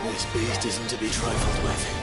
This beast isn't to be trifled with.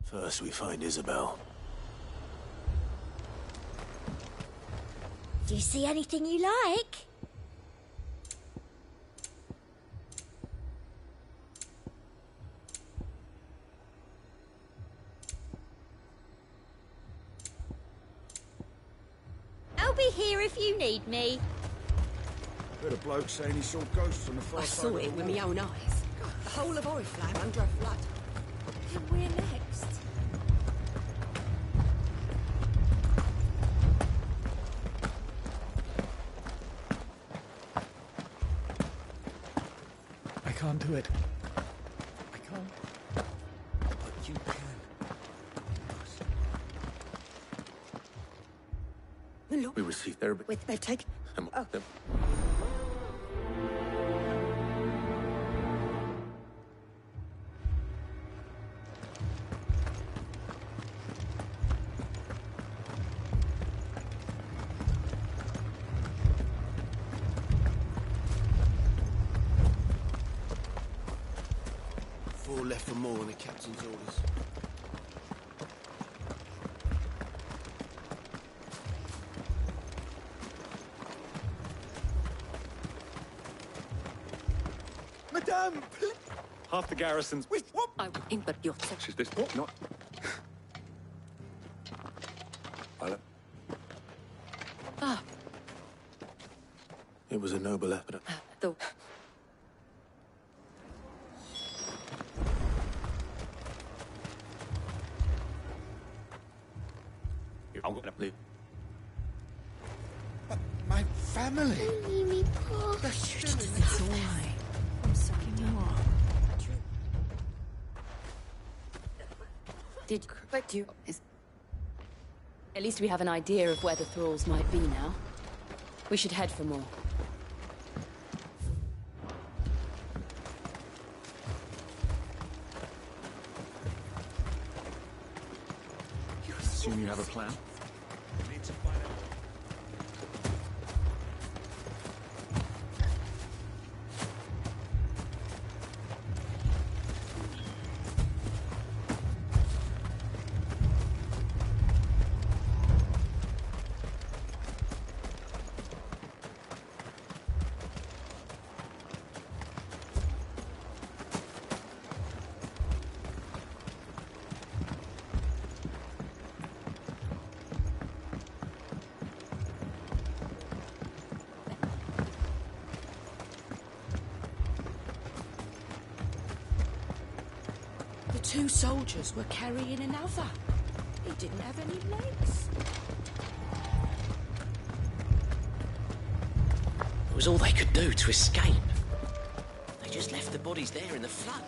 First we find Isabel. Do you see anything you like? I'll be here if you need me. Heard a bloke saying he saw ghosts on the far I side saw of it the with wall. my own eyes. The whole of Oriflamme under a flood. And we're next. I can't do it. I can't. But you can. Look, We received therapy. wait, they've taken... Oh. left for more on the captain's orders. Madame, please. Half the garrisons. Wait, what? I in but your Is this not? Violet. Ah, It was a noble effort. the I'm gonna leave. But my family. it's all right. I'm sorry. Did but you is at least we have an idea of where the thralls might be now. We should head for more. Assume you have a plan? The two soldiers were carrying another. He didn't have any legs. It was all they could do to escape. They just left the bodies there in the flood.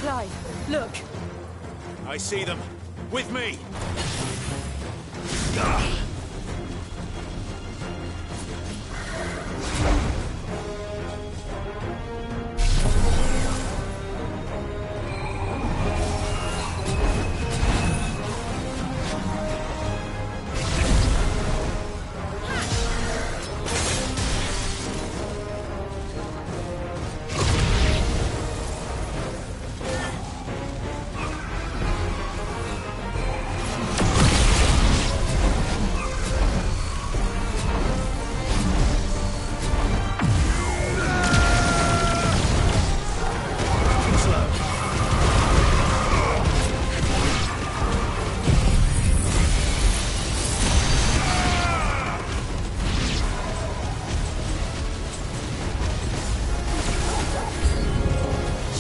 Clive, look. I see them. With me.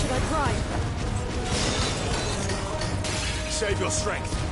Should I cry? Save your strength.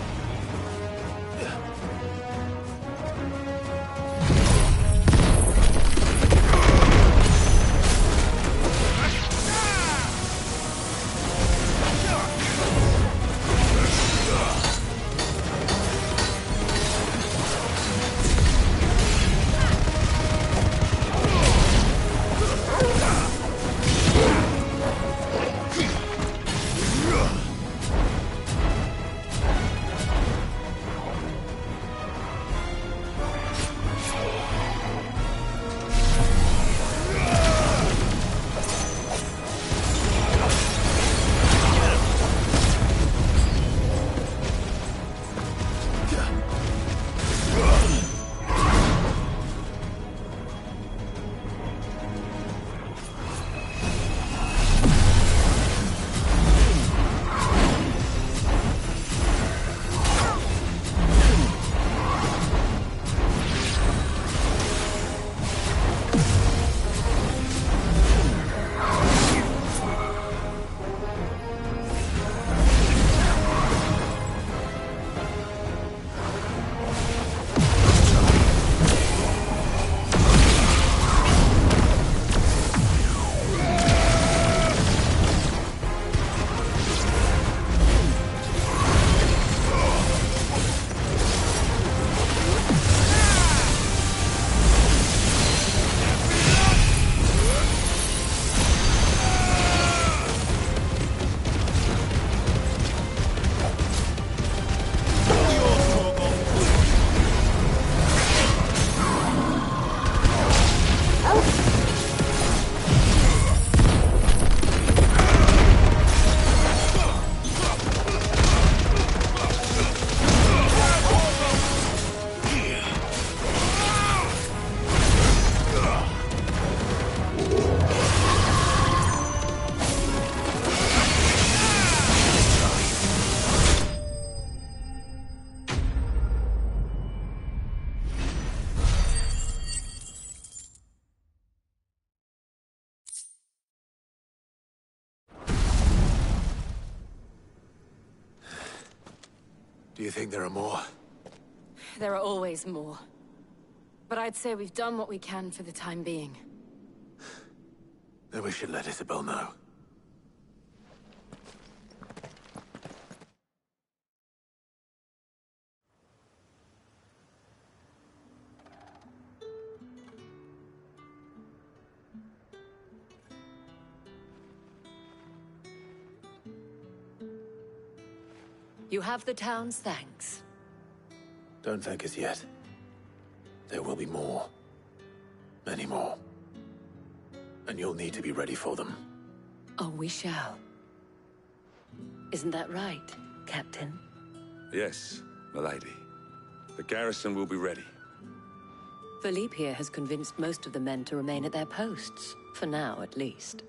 Do you think there are more? There are always more. But I'd say we've done what we can for the time being. Then we should let Isabel know. You have the town's thanks. Don't thank us yet. There will be more. Many more. And you'll need to be ready for them. Oh, we shall. Isn't that right, Captain? Yes, milady. The garrison will be ready. Philippe here has convinced most of the men to remain at their posts. For now, at least.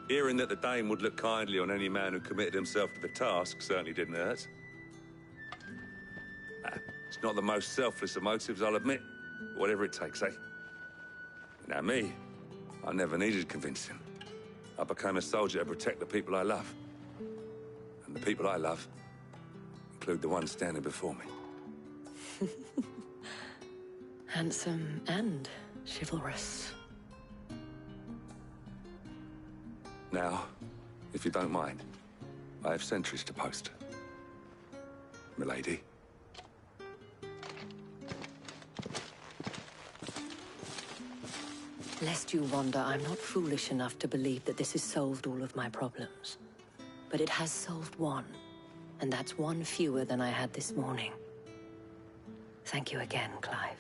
Hearing that the Dane would look kindly on any man who committed himself to the task certainly didn't hurt. It's not the most selfless of motives, I'll admit. Whatever it takes, eh? Now me, I never needed convincing. I became a soldier to protect the people I love. And the people I love include the ones standing before me. Handsome and chivalrous. Now, if you don't mind, I have sentries to post. Milady. Lest you wonder, I'm not foolish enough to believe that this has solved all of my problems. But it has solved one, and that's one fewer than I had this morning. Thank you again, Clive.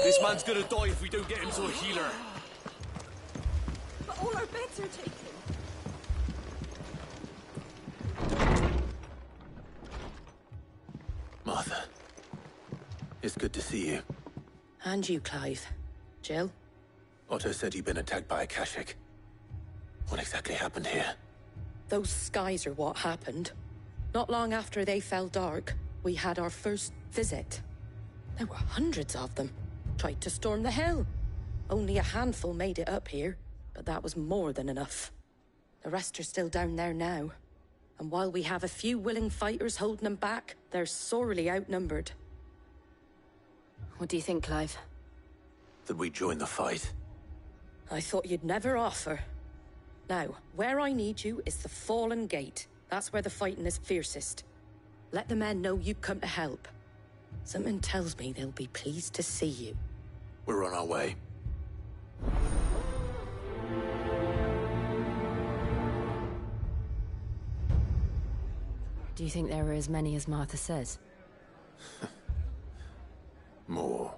This man's gonna die if we don't get him to a healer. But all our beds are taken. Martha. It's good to see you. And you, Clive. Jill? Otto said you'd been attacked by a Kashik. What exactly happened here? Those skies are what happened. Not long after they fell dark, we had our first visit. There were hundreds of them. Tried to storm the hill. Only a handful made it up here, but that was more than enough. The rest are still down there now. And while we have a few willing fighters holding them back, they're sorely outnumbered. What do you think, Clive? That we join the fight? I thought you'd never offer. Now, where I need you is the Fallen Gate. That's where the fighting is fiercest. Let the men know you come to help. Something tells me they'll be pleased to see you. We're on our way. Do you think there are as many as Martha says? More.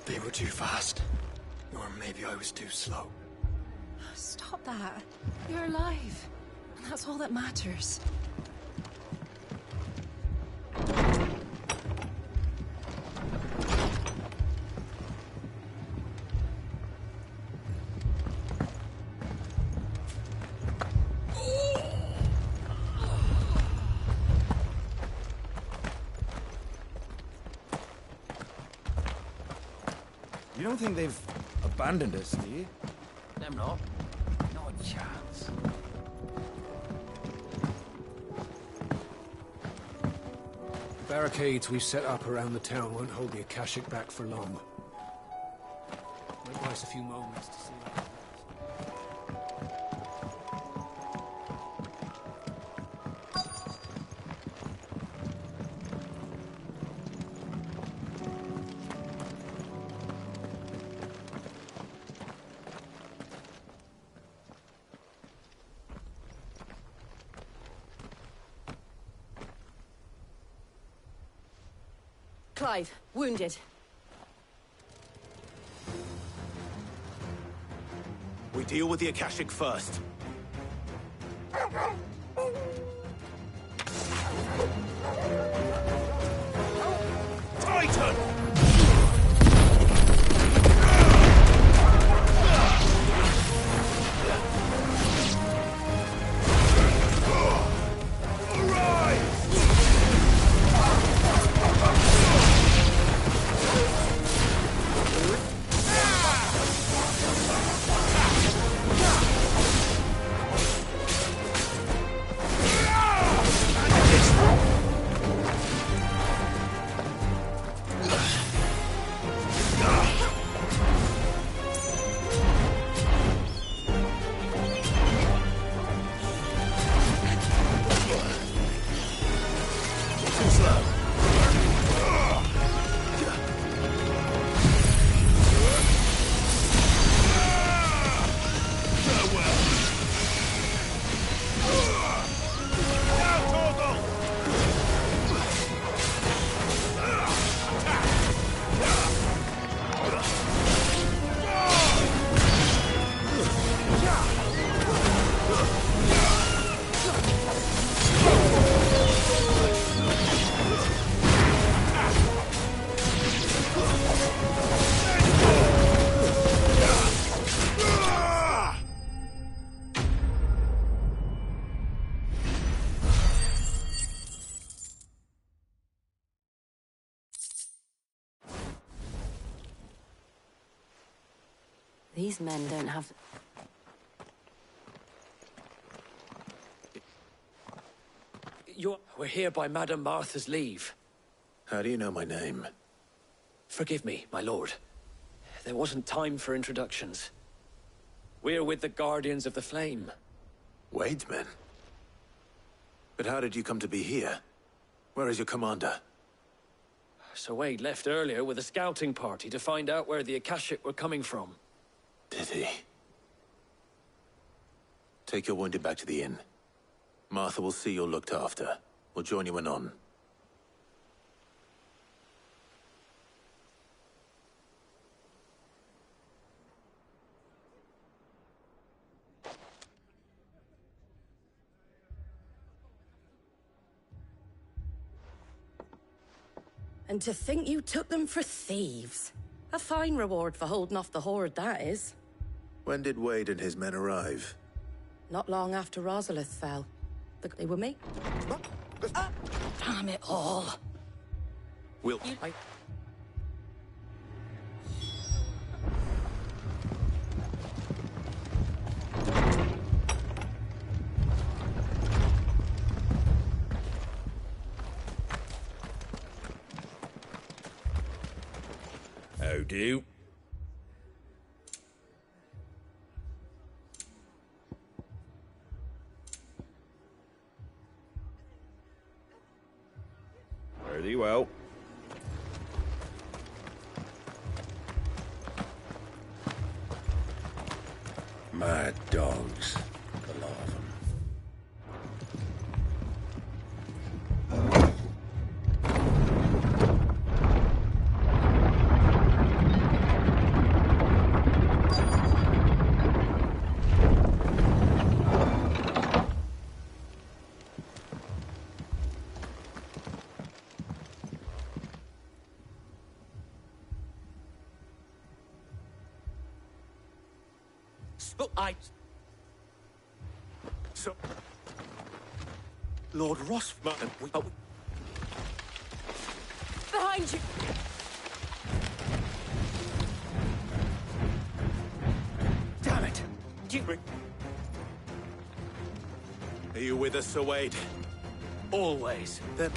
They were too fast. Or maybe I was too slow. Stop that. You're alive. And that's all that matters. You don't think they've abandoned us, do you? Them not. Not a chance. The barricades we've set up around the town won't hold the Akashic back for long. Might buy us a few moments to see what happens. Clive, wounded. We deal with the Akashic first. Titan! These men don't have... We're here by Madame Martha's leave. How do you know my name? Forgive me, my lord. There wasn't time for introductions. We're with the Guardians of the Flame. Wade's men? But how did you come to be here? Where is your commander? Sir Wade left earlier with a scouting party to find out where the Akashic were coming from. Did he? Take your wounded back to the inn. Martha will see you're looked after. We'll join you anon. And to think you took them for thieves. A fine reward for holding off the horde, that is. When did Wade and his men arrive? Not long after Rosalith fell. They were me. Damn it all. We'll... How do? Pretty well. Mad dogs. The lot of them. So, Lord Rossman, Behind you! Damn it! Are you with us, Sir Wade? Always. Then...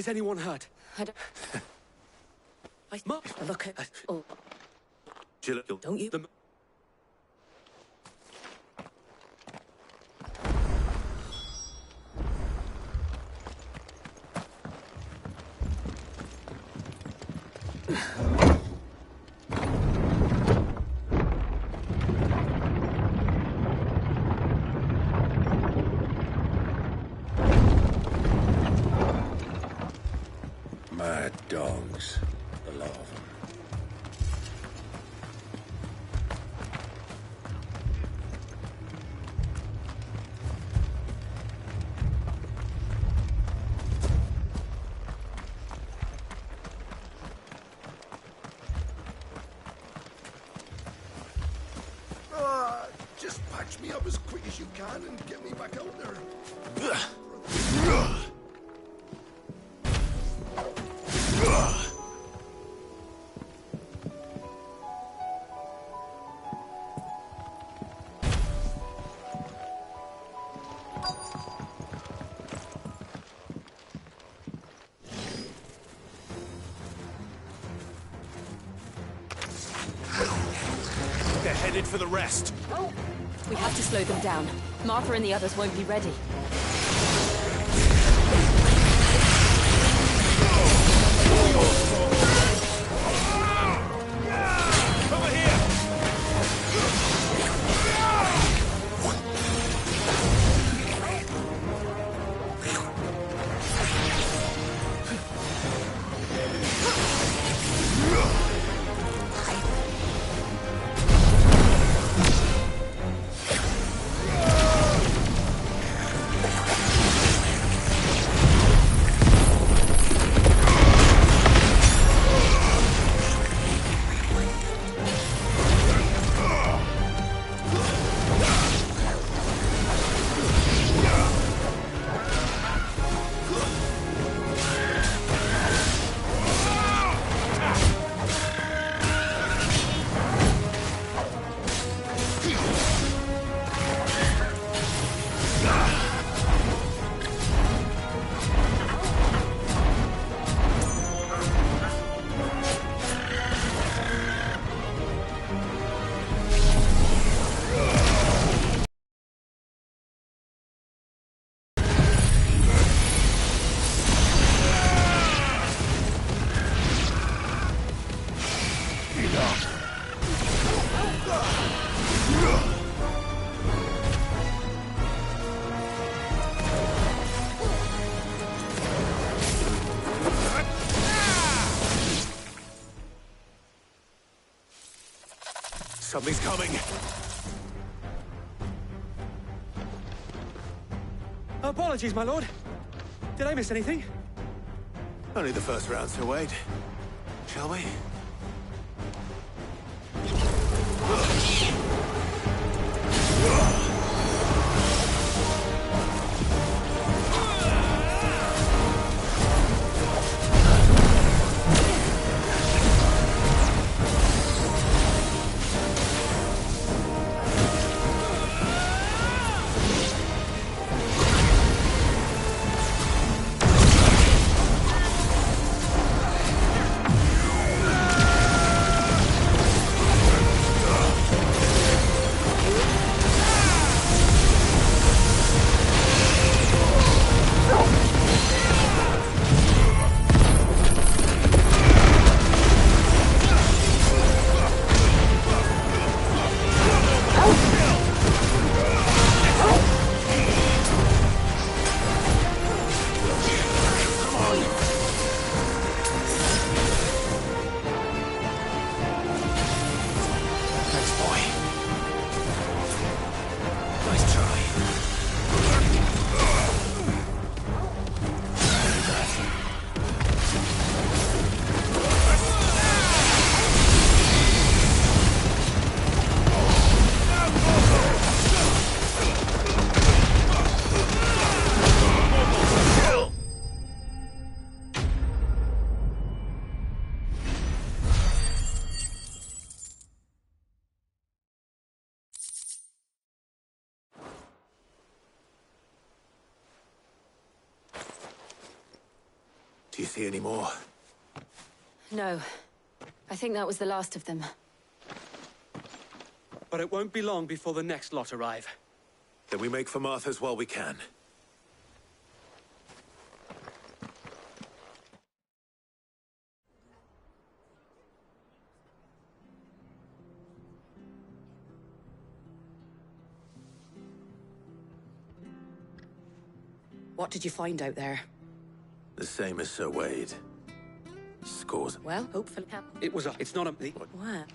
Is anyone hurt? I don't... Look at... Oh. Jill, Don't you... Mad dogs. The lot of them. Just patch me up as quick as you can and get me back out there. They're headed for the rest. We have to slow them down. Martha and the others won't be ready. Over here! Something's coming. Apologies, my lord. Did I miss anything? Only the first round, so wait. Shall we? Do you see any more? No. I think that was the last of them. But it won't be long before the next lot arrive. Then we make for Martha's while we can. What did you find out there? The same as Sir Wade. Scores. Well, hopefully... It's not a... What?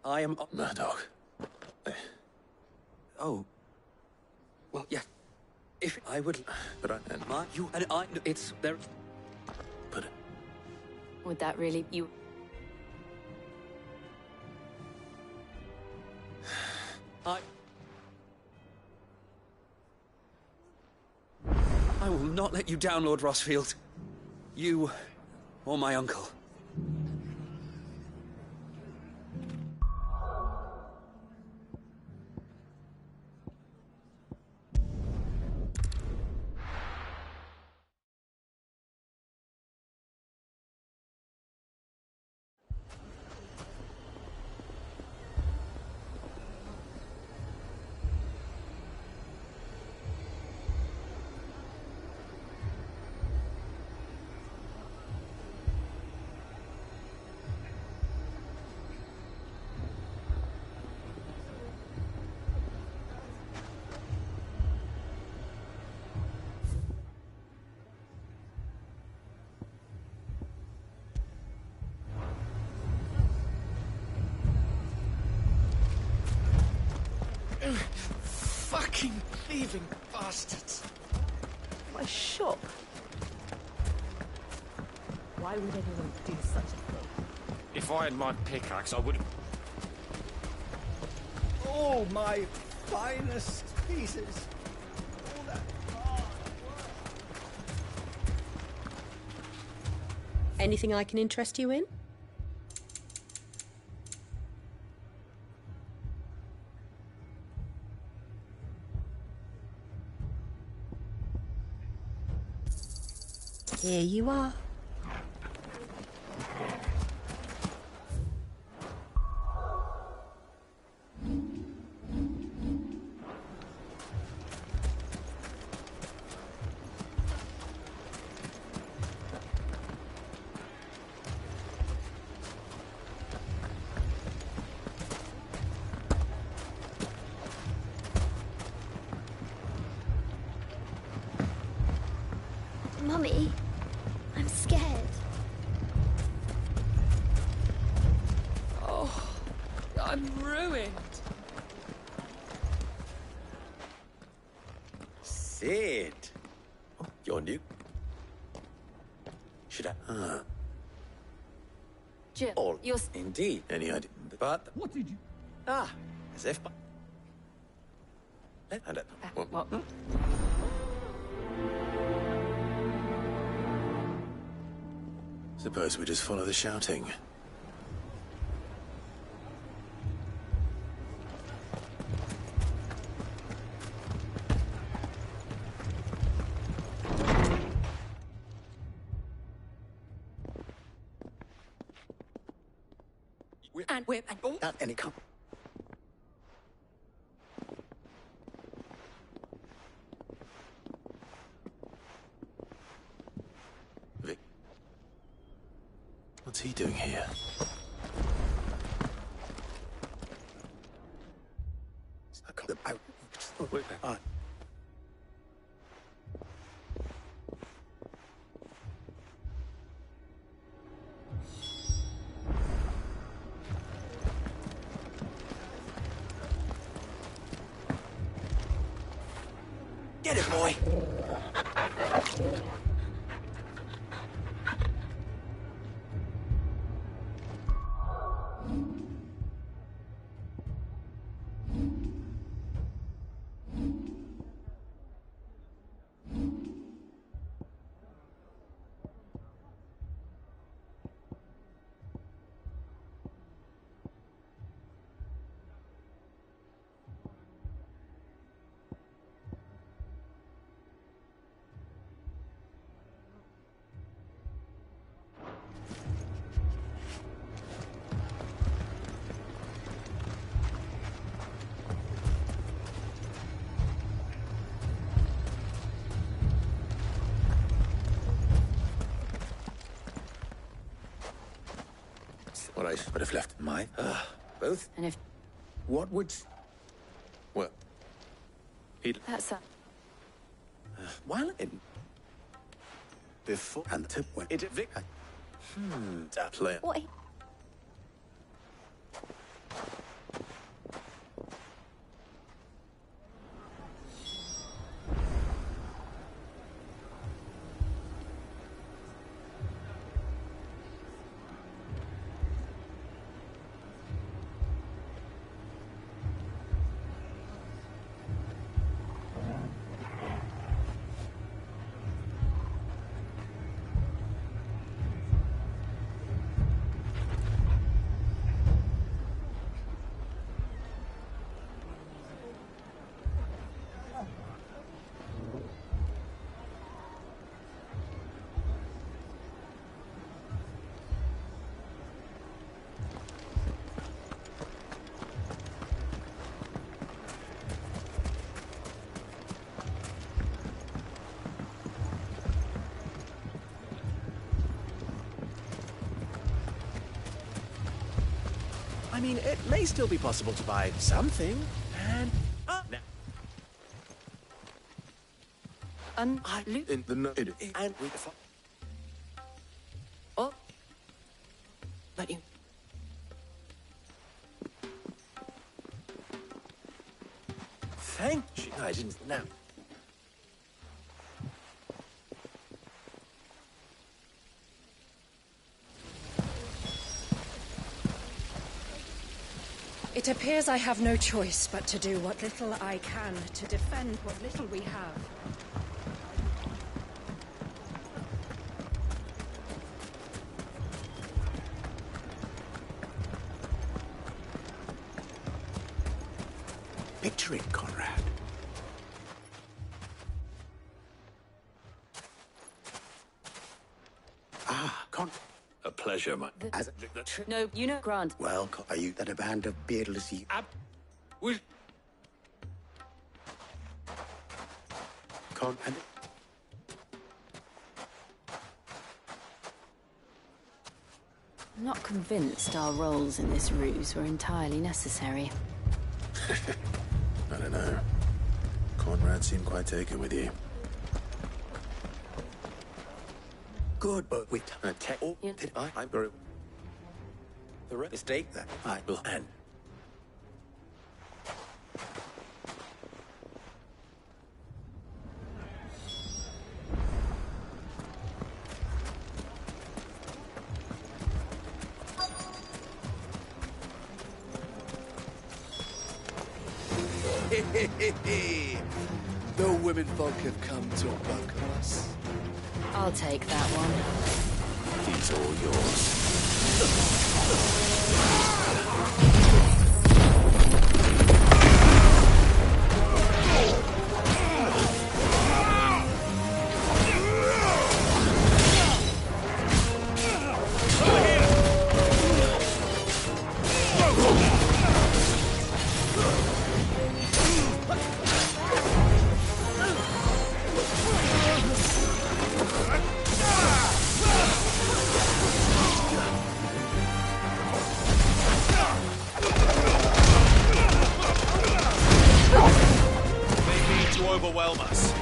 I am... Murdoch. Oh. Well, yeah. If I would... But I... And my... You and I... It's... There... But... Would that really... You... I will not let you down, Lord Rossfield. You... or my uncle. Fucking thieving bastards! My shop. Why would anyone do such a thing? If I had my pickaxe, I would... All my finest pieces. All that hard work. Anything I can interest you in? Here you are. Mummy, I'm scared. Oh, I'm ruined. Sid. Oh, you're new. Should I... Jim, All. you're... Indeed. Any idea? But... What did you... Ah, as if... And What? Suppose we just follow the shouting. And not any come. Vic. What's he doing here? Get it, boy. What I would have left my... both? And if... What would... Well... He'd... That's a... While in... before and tip when it Vic. That player. What? I mean, it may still be possible to buy something, and... In the no and we... Oh. Let you... Thank you. I didn't know. It appears I have no choice but to do what little I can to defend what little we have. Picture it, Conrad. A pleasure, my... No, you know, Grant. Well, are you that a band of beardless you? Will... And I'm not convinced our roles in this ruse were entirely necessary. I don't know. Conrad seemed quite taken with you. good, but we attack. Oh, did I? I'm very... The mistake that I will end. The women folk have come to welcome us. I'll take that one. He's all yours. Overwhelm us.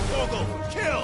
Torgal, kill!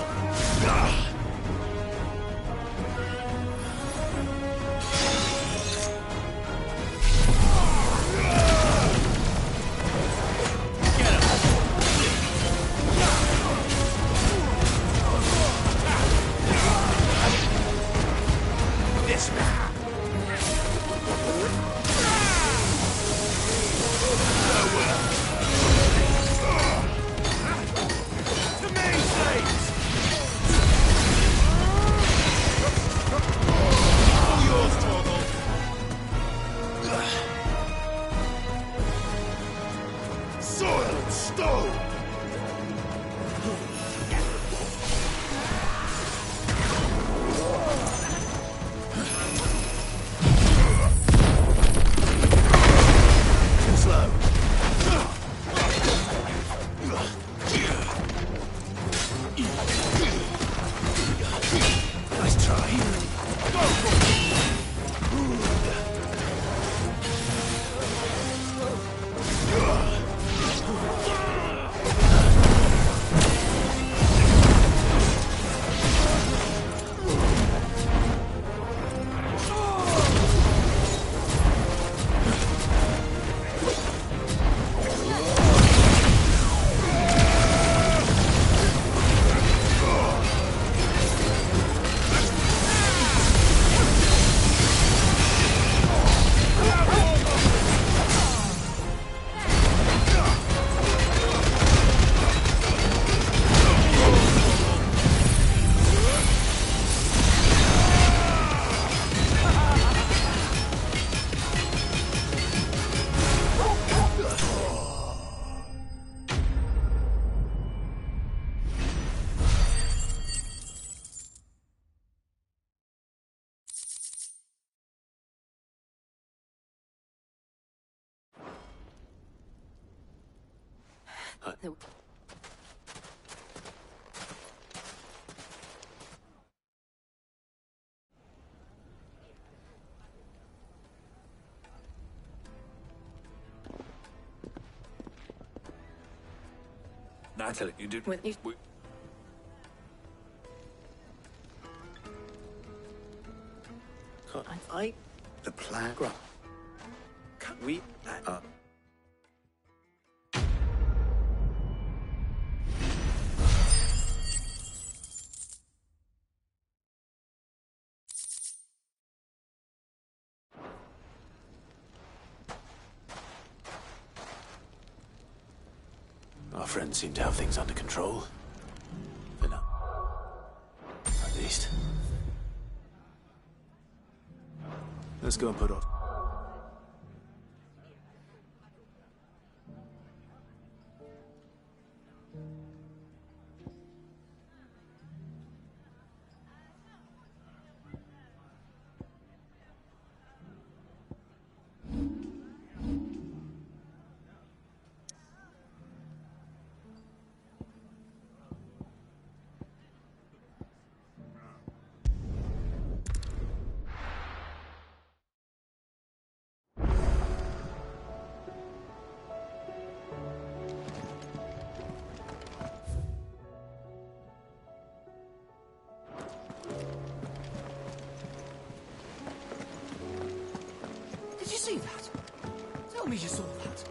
Natalie, you did. With you. Can't I? The plan. Can we? Our friends seem to have things under control. For now. At least. Let's go and put off. Did you see that? Tell me you saw that.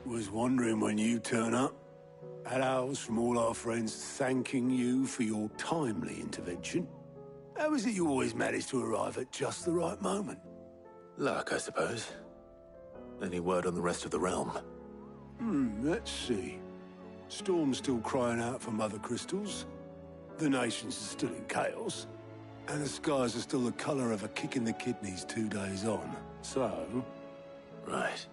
Was wondering when you turn up. Had owls from all our friends thanking you for your timely intervention. How is it you always manage to arrive at just the right moment? Luck, I suppose. Any word on the rest of the realm? Let's see. Storm's still crying out for Mother Crystals. The nations are still in chaos. And the skies are still the colour of a kick in the kidneys 2 days on. So... Right.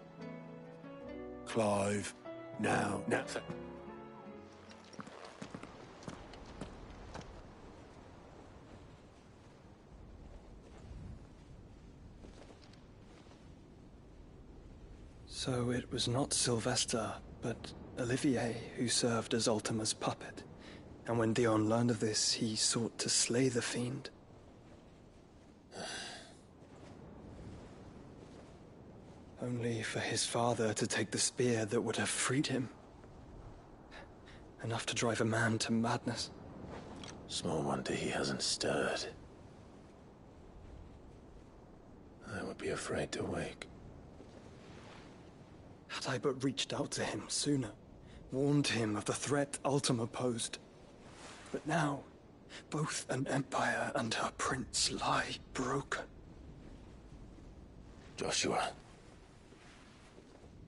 Clive, now... So it was not Sylvester, but Olivier who served as Ultima's puppet. And when Dion learned of this, he sought to slay the fiend. Only for his father to take the spear that would have freed him. Enough to drive a man to madness. Small wonder he hasn't stirred. I would be afraid to wake. Had I but reached out to him sooner, warned him of the threat Ultima posed. But now, both an empire and her prince lie broken. Joshua,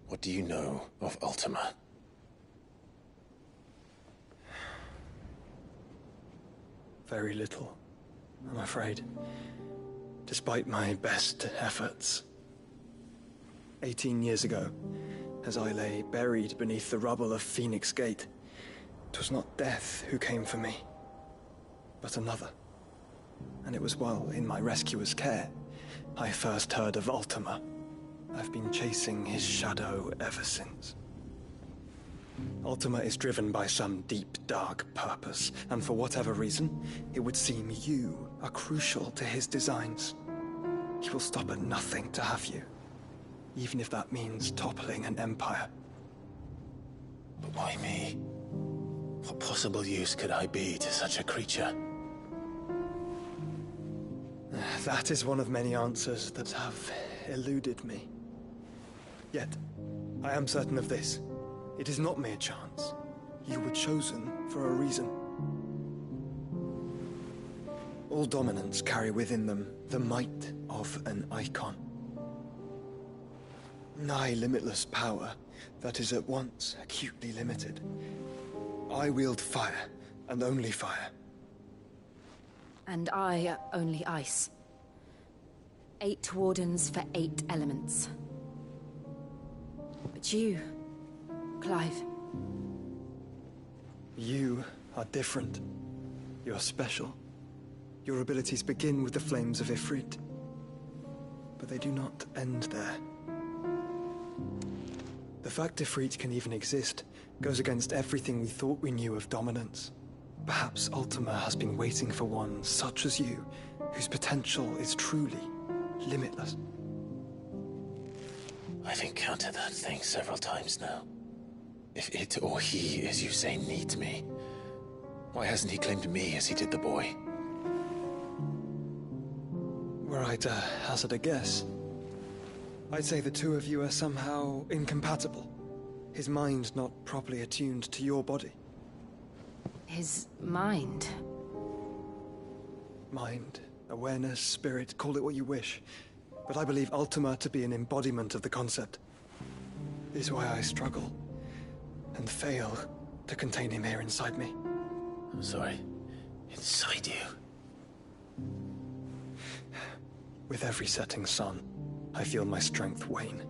what do you know of Ultima? Very little, I'm afraid. Despite my best efforts. 18 years ago, as I lay buried beneath the rubble of Phoenix Gate, it was not death who came for me, but another. And it was while in my rescuer's care, I first heard of Ultima. I've been chasing his shadow ever since. Ultima is driven by some deep, dark purpose, and for whatever reason, it would seem you are crucial to his designs. He will stop at nothing to have you, even if that means toppling an empire. But why me? What possible use could I be to such a creature? That is one of many answers that have eluded me. Yet, I am certain of this. It is not mere chance. You were chosen for a reason. All dominants carry within them the might of an icon. Nigh limitless power that is at once acutely limited. I wield fire, and only fire. And I only ice. 8 wardens for 8 elements. But you, Clive. You are different. You're special. Your abilities begin with the flames of Ifrit. but they do not end there. The fact Ifrit can even exist goes against everything we thought we knew of dominance. Perhaps Ultima has been waiting for one such as you, whose potential is truly limitless. I've encountered that thing several times now. If it or he, as you say, needs me, why hasn't he claimed me as he did the boy? Were I to hazard a guess, I'd say the two of you are somehow incompatible. His mind not properly attuned to your body. His mind? Mind, awareness, spirit, call it what you wish. But I believe Ultima to be an embodiment of the concept. This is why I struggle and fail to contain him here inside me. I'm sorry. Inside you? With every setting sun, I feel my strength wane.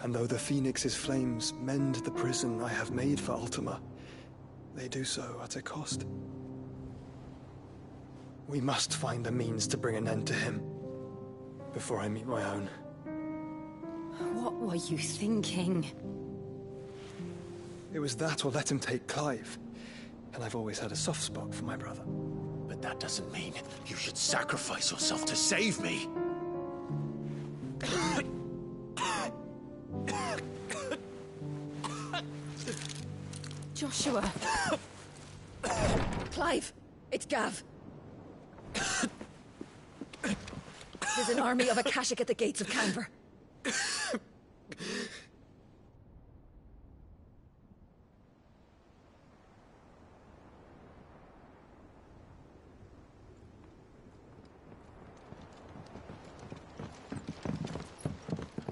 And though the Phoenix's flames mend the prison I have made for Ultima, they do so at a cost. We must find a means to bring an end to him before I meet my own. What were you thinking? It was that or let him take Clive. And I've always had a soft spot for my brother. But that doesn't mean you should sacrifice yourself to save me. Joshua. Clive, it's Gav. There's an army of Akashic at the gates of Canver.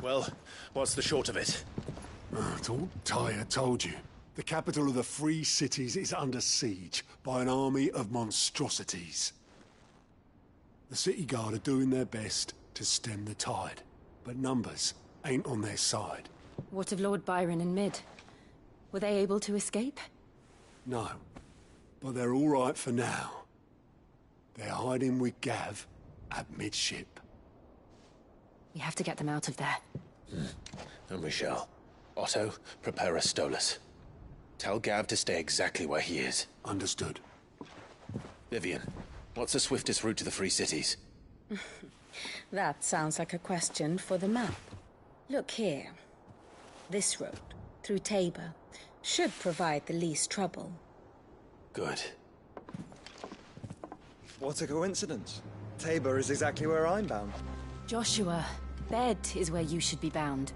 Well, what's the short of it? I thought Tyre told you. The capital of the Free Cities is under siege by an army of monstrosities. The City Guard are doing their best to stem the tide, but numbers ain't on their side. What of Lord Byron and Mid? Were they able to escape? No, but they're all right for now. They're hiding with Gav at midship. We have to get them out of there. And we shall. Otto, prepare a Stolas. Tell Gav to stay exactly where he is. Understood. Vivian, what's the swiftest route to the Free Cities? That sounds like a question for the map. Look here. This road, through Tabor, should provide the least trouble. Good. What a coincidence. Tabor is exactly where I'm bound. Joshua, Bed is where you should be bound.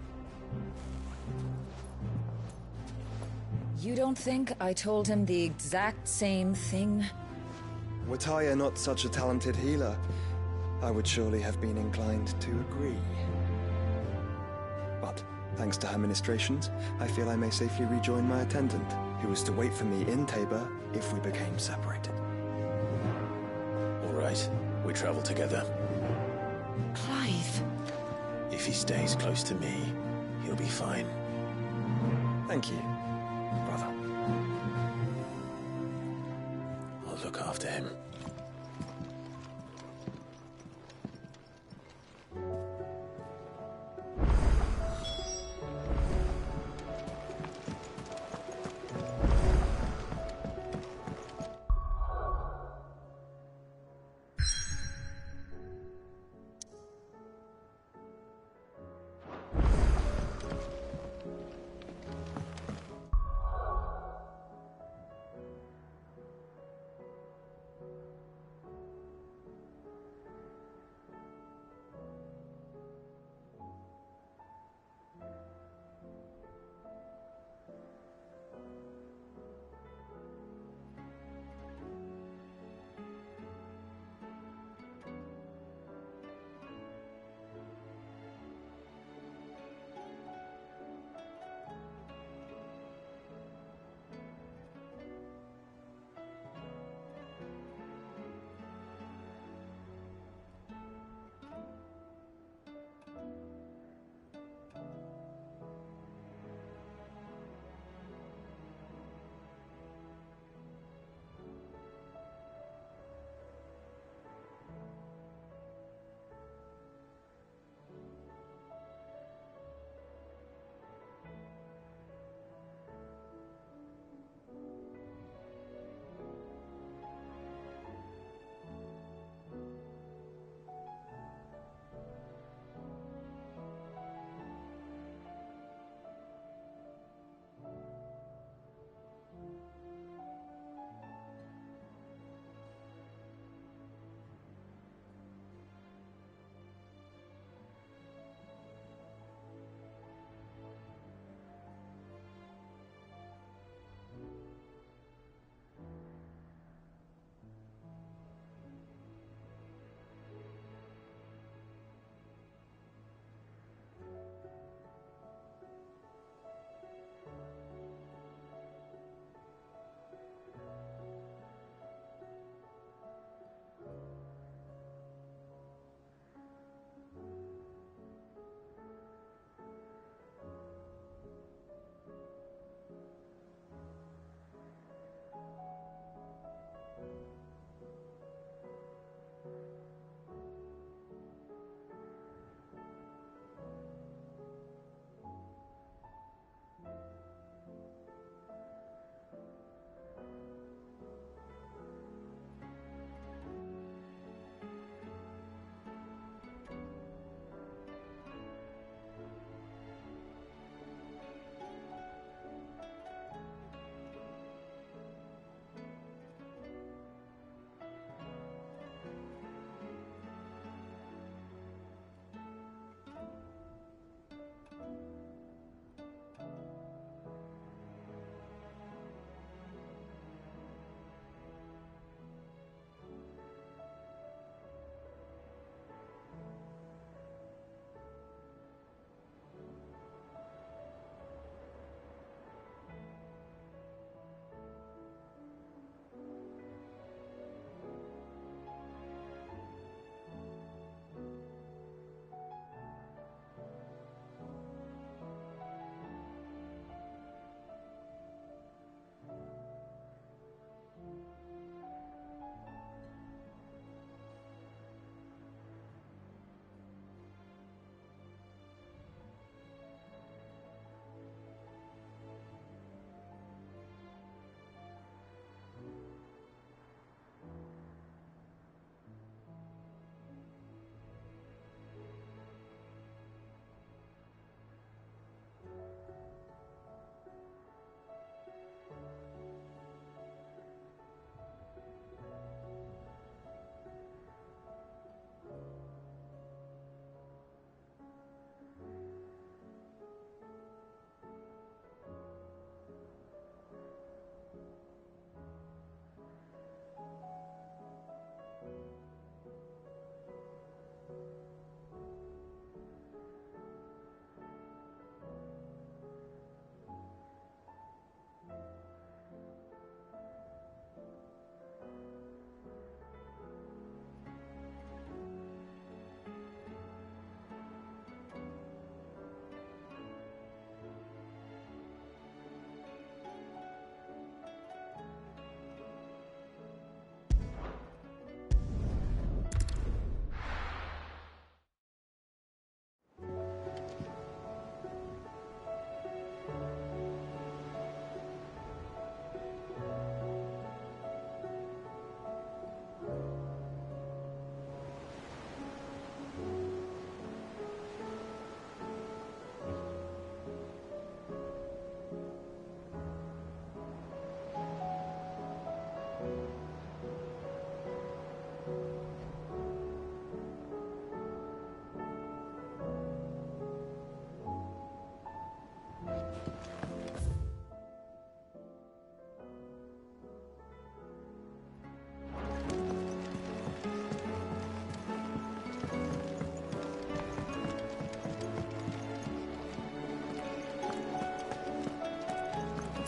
You don't think I told him the exact same thing? Were Tyre not such a talented healer, I would surely have been inclined to agree. But, thanks to her ministrations, I feel I may safely rejoin my attendant, who was to wait for me in Tabor if we became separated. All right, we travel together. Clive. If he stays close to me, he'll be fine. Thank you, brother. I'll look after him.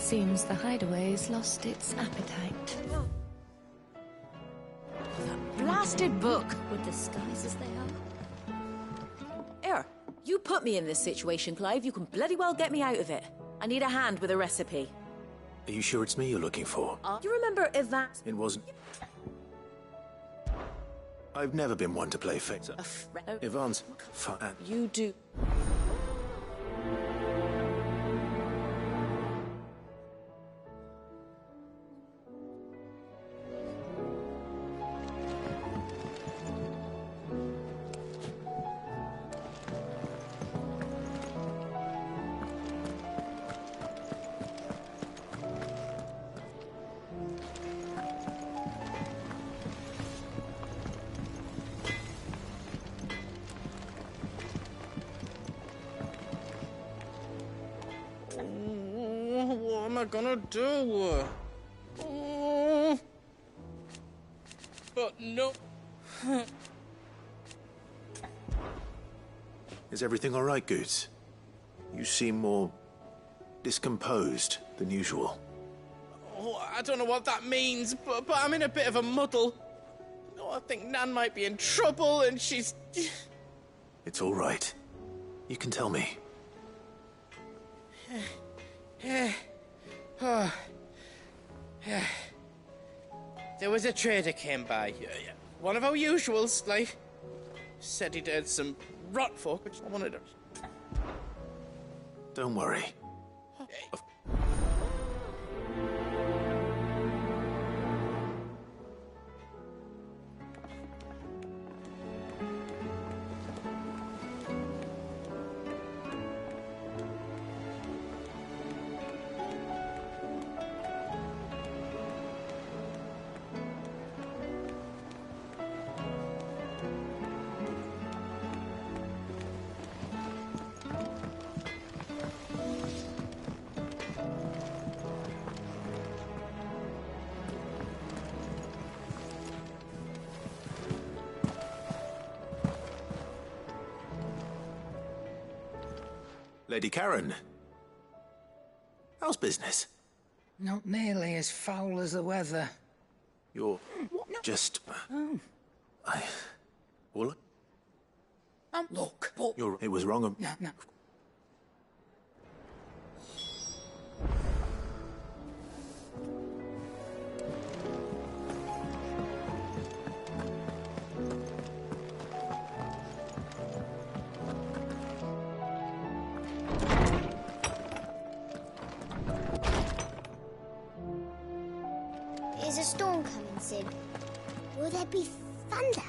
Seems the hideaway's lost its appetite. Blasted book! With the skies as they are. Here, you put me in this situation, Clive. You can bloody well get me out of it. I need a hand with a recipe. Are you sure it's me you're looking for? You remember Ivan? It wasn't. I've never been one to play fake. Ivan's fun. You do. What am I gonna do? But no. Is everything all right, Goots? You seem more discomposed than usual. Oh, I don't know what that means, but I'm in a bit of a muddle. Oh, I think Nan might be in trouble, and she's... It's all right. You can tell me. There was a trader came by. One of our usuals, like, said he'd heard some rot folk, which I wanted to... Don't worry. Lady Karen, how's business? Not nearly as foul as the weather. You're just... Oh. Well, Look. it was wrong. No. Is a storm coming, Sid? Will there be thunder?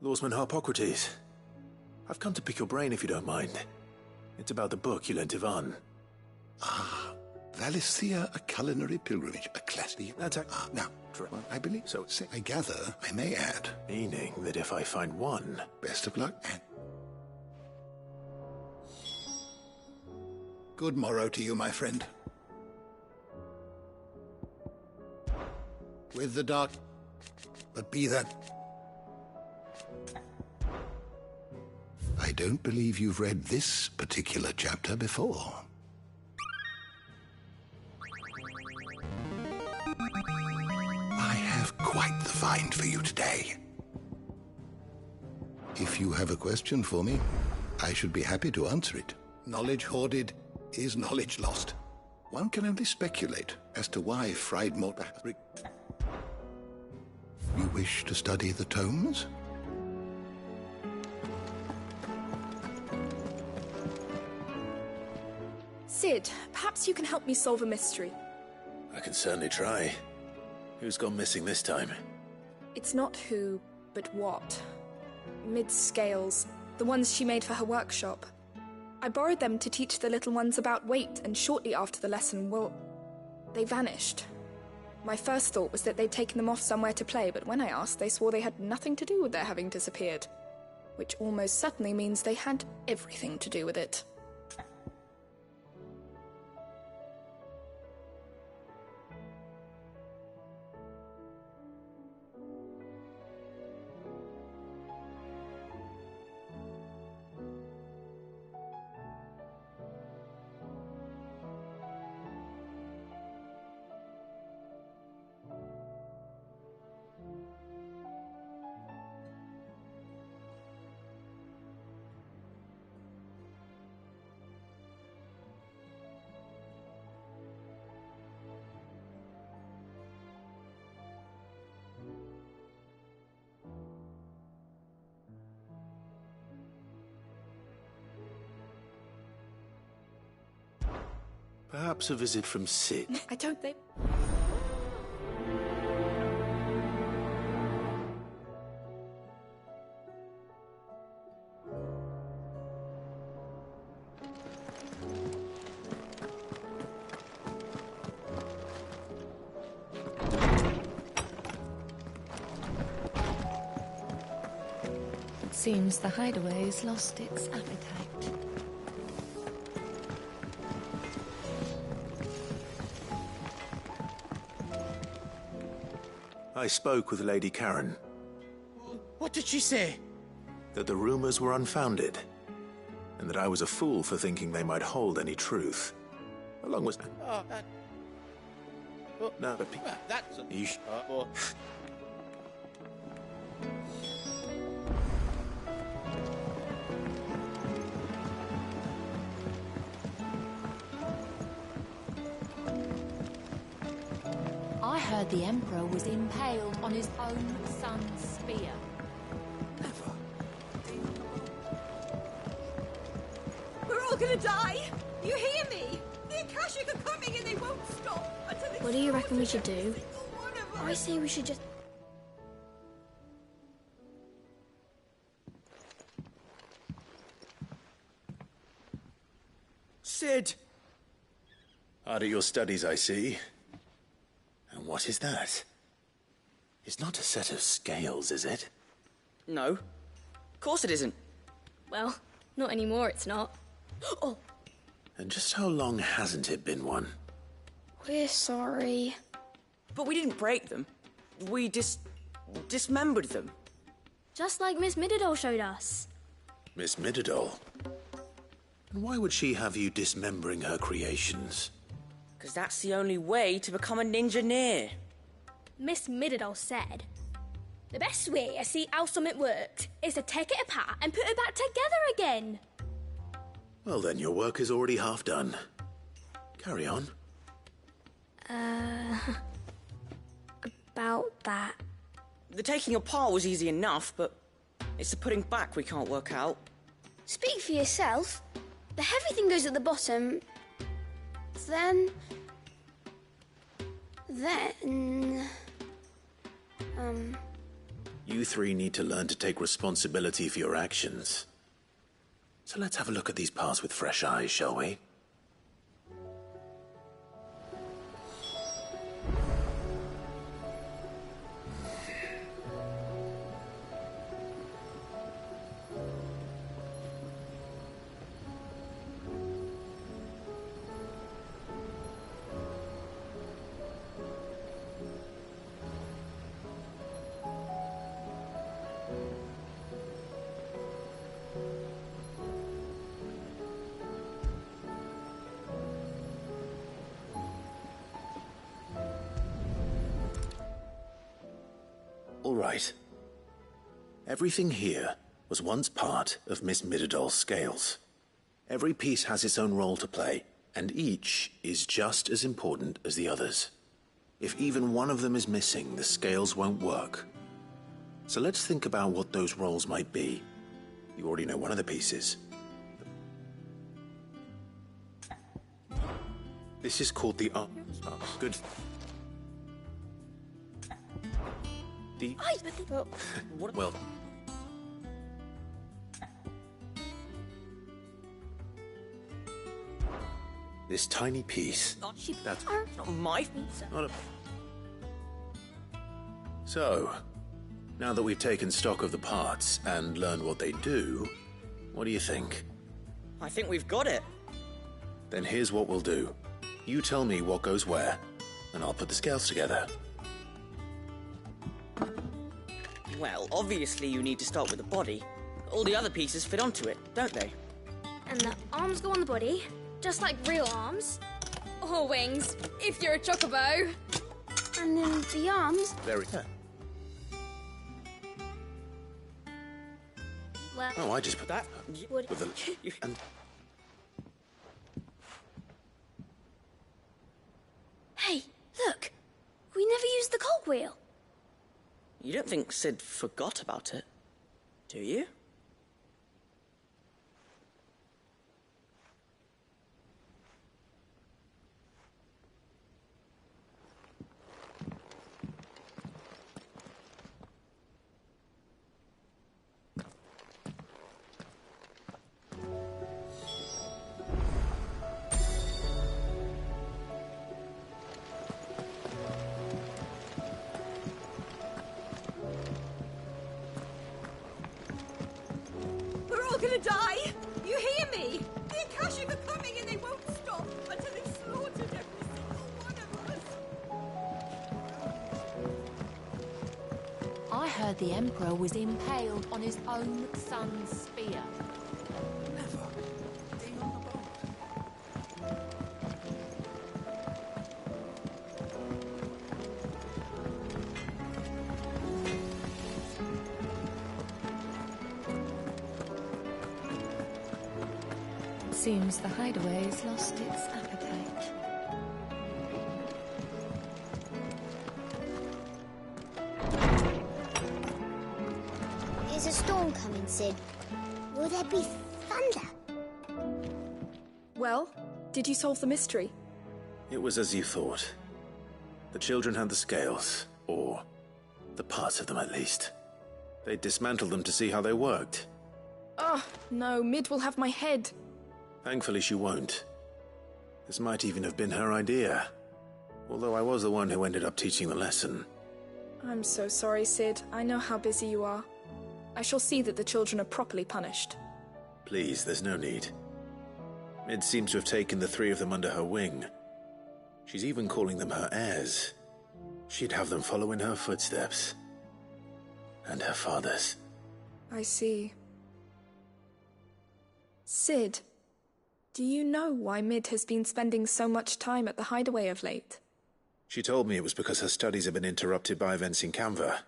Lawsman Harpocrates, I've come to pick your brain if you don't mind. It's about the book you lent Ivan. Valisthea, a culinary pilgrimage, a classic. Now, I believe so. I gather, I may add. Meaning that if I find one... Best of luck, and... Good morrow to you, my friend. With the dark... But be that... I don't believe you've read this particular chapter before. I have quite the find for you today. If you have a question for me, I should be happy to answer it. Knowledge hoarded is knowledge lost. One can only speculate as to why Friedmore... You wish to study the tomes? Sid, perhaps you can help me solve a mystery. I can certainly try. Who's gone missing this time? It's not who, but what. Mid's scales, the ones she made for her workshop. I borrowed them to teach the little ones about weight, and shortly after the lesson, well, they vanished. My first thought was that they'd taken them off somewhere to play, but when I asked, they swore they had nothing to do with their having disappeared. Which almost certainly means they had everything to do with it. Perhaps a visit from Sid. I don't think... Seems the hideaway's lost its appetite. I spoke with Lady Karen. What did she say? That the rumors were unfounded, and that I was a fool for thinking they might hold any truth. Along with... Oh, No, but... that's a... You sh- I heard the Emperor was impaled on his own son's spear. We're all gonna die! You hear me? The Akashic are coming and they won't stop until they... What do you reckon we should do? I say we should just... Sid! Hard at your studies, I see. And what is that? It's not a set of scales, is it? No. Of course it isn't. Well, not anymore, it's not. Oh, And just how long hasn't it been one? we're sorry. But we didn't break them. We dismembered them. Just like Miss Mididol showed us. Miss Mididol? And why would she have you dismembering her creations? Because that's the only way to become a ninja-near. Miss Mididol said, the best way to see how something worked is to take it apart and put it back together again. Well then, your work is already half done. Carry on. About that. The taking apart was easy enough, but it's the putting back we can't work out. Speak for yourself. The heavy thing goes at the bottom. Then... You three need to learn to take responsibility for your actions. So let's have a look at these parts with fresh eyes, shall we? All right. Everything here was once part of Miss Mididol's scales. Every piece has its own role to play, and each is just as important as the others. If even one of them is missing, the scales won't work. So let's think about what those roles might be. You already know one of the pieces. This is called the arm. Oh, good. The... Well... This tiny piece... That's... Not my... Not a... So, now that we've taken stock of the parts and learned what they do, what do you think? I think we've got it. Then here's what we'll do. You tell me what goes where, and I'll put the scales together. Well, obviously you need to start with the body. All the other pieces fit onto it, don't they? And the arms go on the body, just like real arms. Or wings, if you're a chocobo. And then the arms... Very... Well... Oh, I just put that... Would... With the... And... Hey, look! We never used the cogwheel. You don't think Sid forgot about it, do you? gonna die! You hear me? The Akashic are coming and they won't stop until they've slaughtered every single one of us! I heard the Emperor was impaled on his own son's spear. Seems the hideaway has lost its appetite. There's a storm coming, Sid. Will there be thunder? Well, did you solve the mystery? It was as you thought. The children had the scales, or the parts of them at least. They dismantled them to see how they worked. Oh, no, Mid will have my head. Thankfully she won't. This might even have been her idea. Although I was the one who ended up teaching the lesson. I'm so sorry, Sid. I know how busy you are. I shall see that the children are properly punished. Please, there's no need. Mid seems to have taken the three of them under her wing. She's even calling them her heirs. She'd have them follow in her footsteps. And her father's. I see. Sid, do you know why Mid has been spending so much time at the hideaway of late? She told me it was because her studies have been interrupted by events in Canva.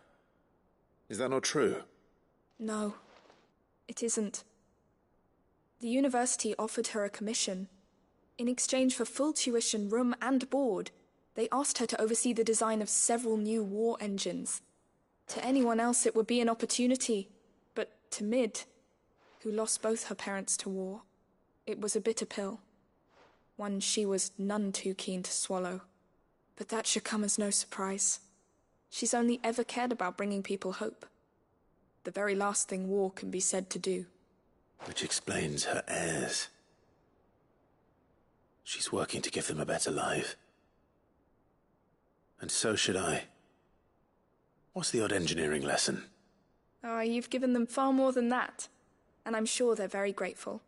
Is that not true? No, it isn't. The university offered her a commission. In exchange for full tuition, room and board, they asked her to oversee the design of several new war engines. To anyone else it would be an opportunity, but to Mid, who lost both her parents to war, it was a bitter pill. One she was none too keen to swallow. But that should come as no surprise. She's only ever cared about bringing people hope. The very last thing war can be said to do. Which explains her heirs. She's working to give them a better life. And so should I. What's the odd engineering lesson? Ah, you've given them far more than that. And I'm sure they're very grateful.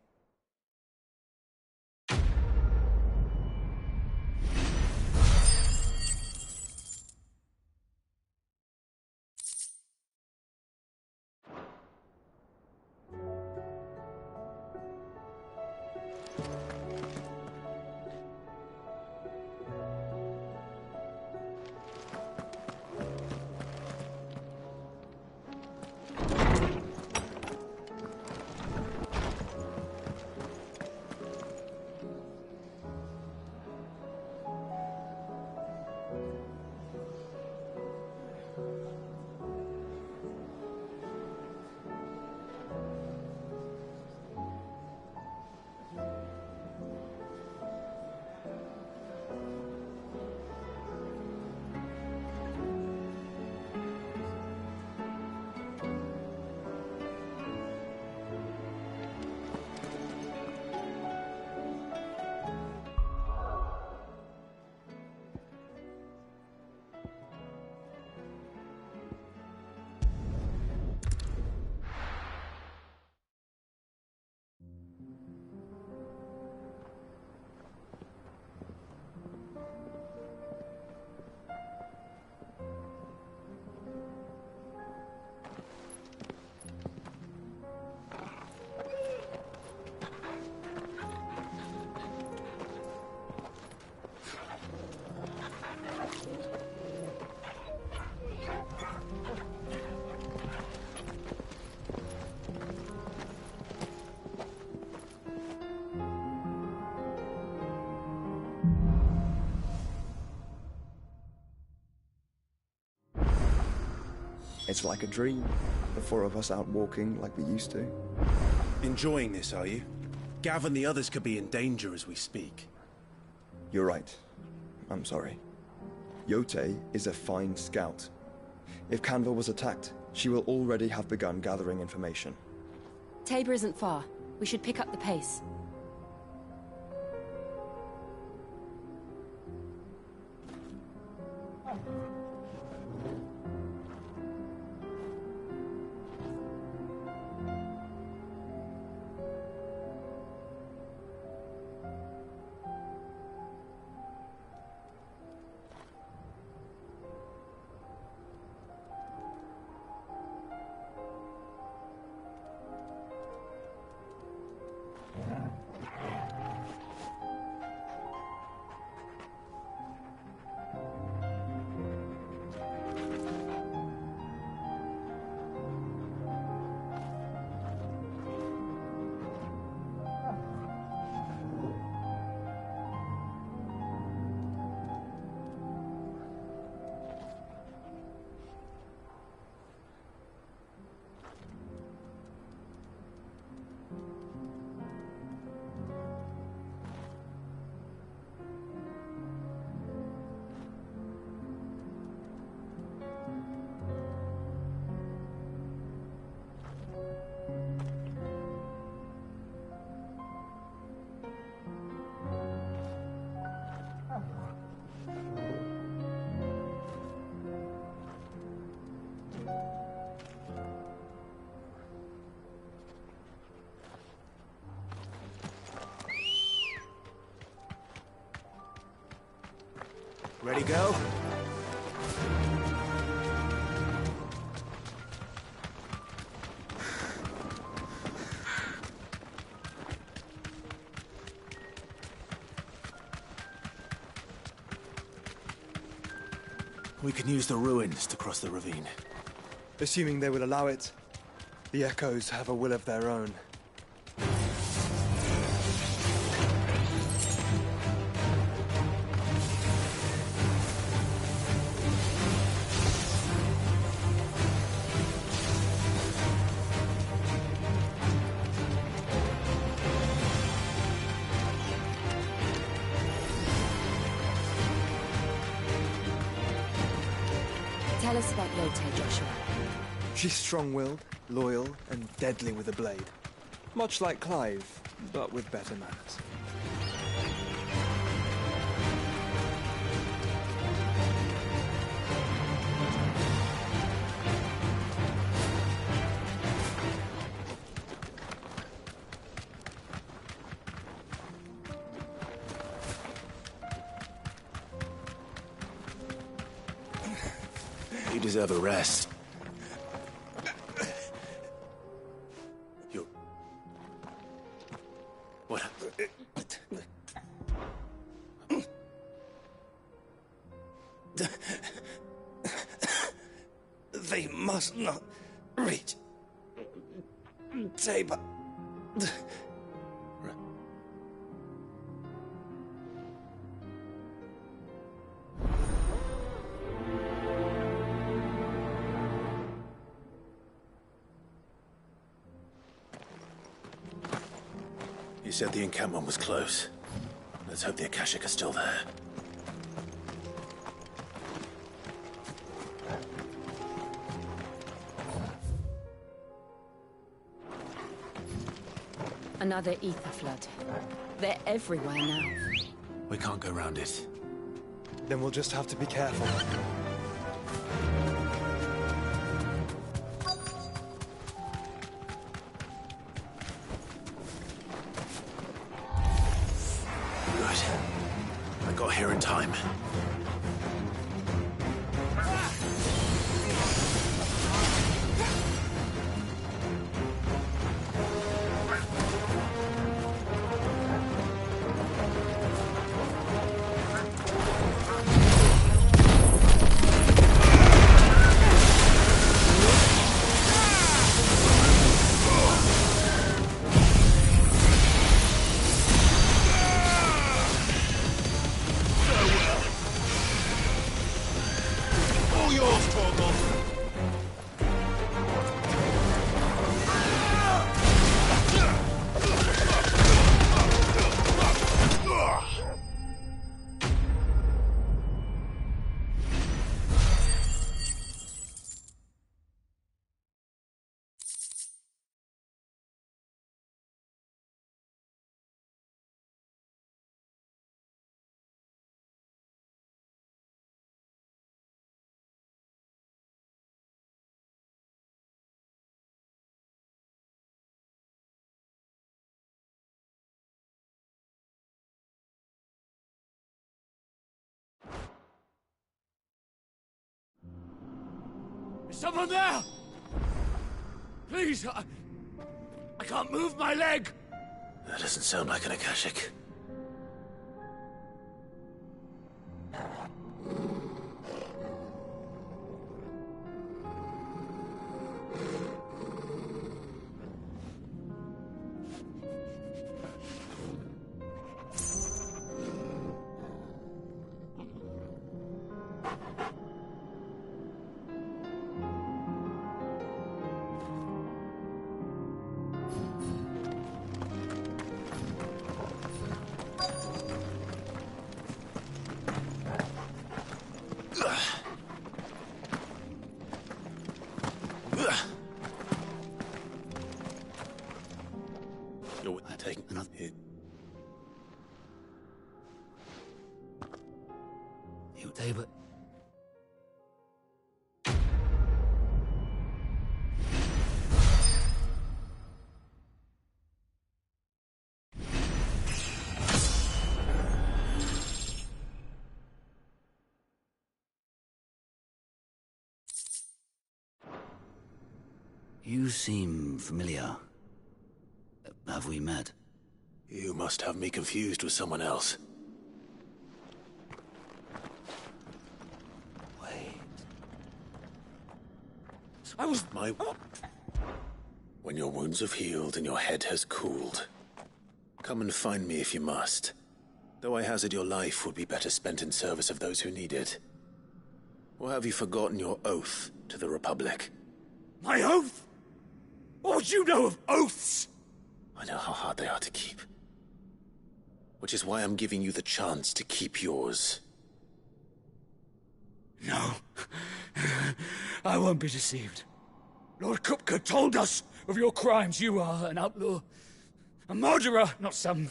It's like a dream. The four of us out walking like we used to. Enjoying this, are you? Gav and the others could be in danger as we speak. You're right. I'm sorry. Yote is a fine scout. If Canva was attacked, she will already have begun gathering information. Tabor isn't far. We should pick up the pace. Ready, girl? We can use the ruins to cross the ravine. Assuming they will allow it. The Echoes have a will of their own. Tell us about Lotte, Joshua. She's strong-willed, loyal, and deadly with a blade. Much like Clive, but with better manners. You deserve a rest. What? They must not reach Tabor. You said the encampment was close. Let's hope the Akashic are still there. Another ether flood. They're everywhere now. We can't go round it. Then we'll just have to be careful. Good. I got here in time. Is someone there? Please, I can't move my leg. That doesn't sound like an Akashic. You're taking another hit. You, Tabor. You seem familiar. Have we met? You must have me confused with someone else. Wait. I was my... When your wounds have healed and your head has cooled, come and find me if you must. Though I hazard your life would be better spent in service of those who need it. Or have you forgotten your oath to the Republic? My oath? What would you know of oaths? I know how hard they are to keep. Which is why I'm giving you the chance to keep yours. No. I won't be deceived. Lord Kupka told us of your crimes. You are an outlaw. A murderer, not some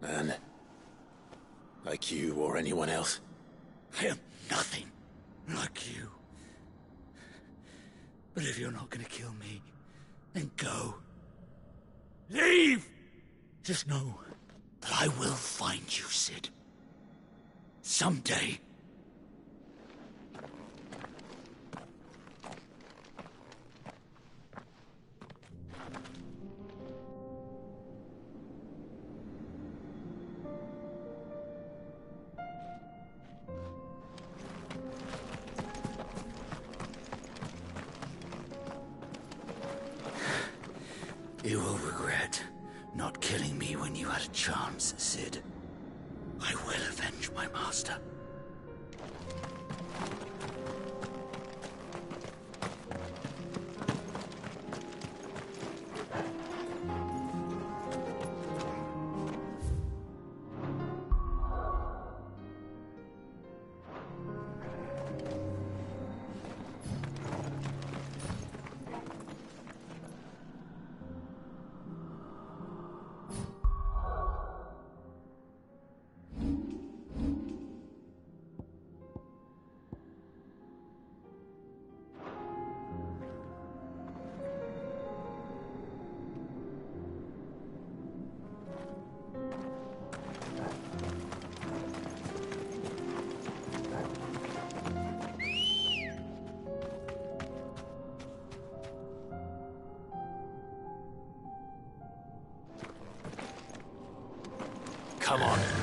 man. Like you or anyone else. I am nothing like you. But if you're not gonna kill me, then go. Leave! Just know that I will find you, Cid. Someday. You will regret not killing me when you had a chance, Cid. I will avenge my master. Come on.